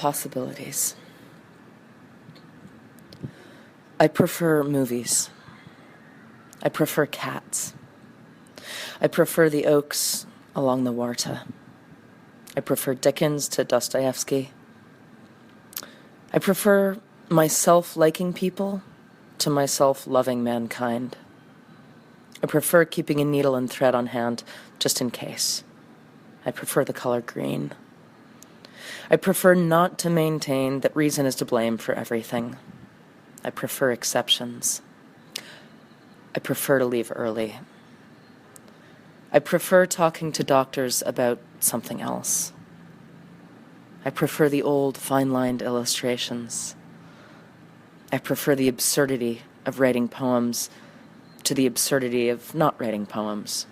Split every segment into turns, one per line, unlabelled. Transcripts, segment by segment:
possibilities. I prefer movies. I prefer cats. I prefer the oaks along the Warta. I prefer Dickens to Dostoyevsky. I prefer myself liking people to myself loving mankind. I prefer keeping a needle and thread on hand just in case. I prefer the color green. I prefer not to maintain that reason is to blame for everything. I prefer exceptions. I prefer to leave early. I prefer talking to doctors about something else. I prefer the old fine-lined illustrations. I prefer the absurdity of writing poems to the absurdity of not writing poems.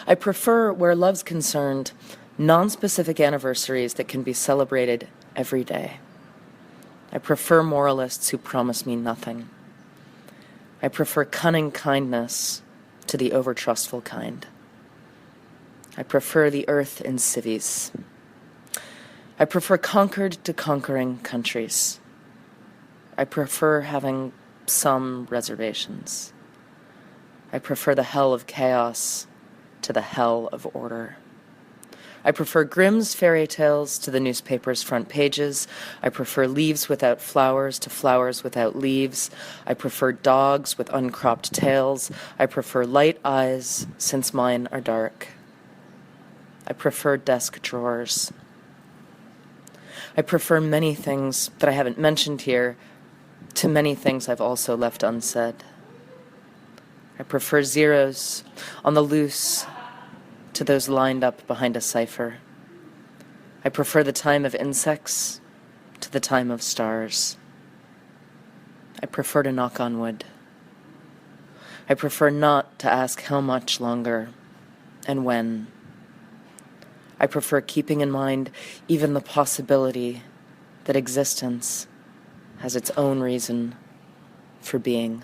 I prefer, where love's concerned, nonspecific anniversaries that can be celebrated every day. I prefer moralists who promise me nothing. I prefer cunning kindness to the over-trustful kind. I prefer the earth in civvies. I prefer conquered to conquering countries. I prefer having some reservations. I prefer the hell of chaos to the hell of order. I prefer Grimm's fairy tales to the newspaper's front pages. I prefer leaves without flowers to flowers without leaves. I prefer dogs with uncropped tails. I prefer light eyes, since mine are dark. I prefer desk drawers. I prefer many things that I haven't mentioned here to many things I've also left unsaid. I prefer zeros on the loose to those lined up behind a cipher. I prefer the time of insects to the time of stars. I prefer to knock on wood. I prefer not to ask how much longer and when. I prefer keeping in mind even the possibility that existence has its own reason for being.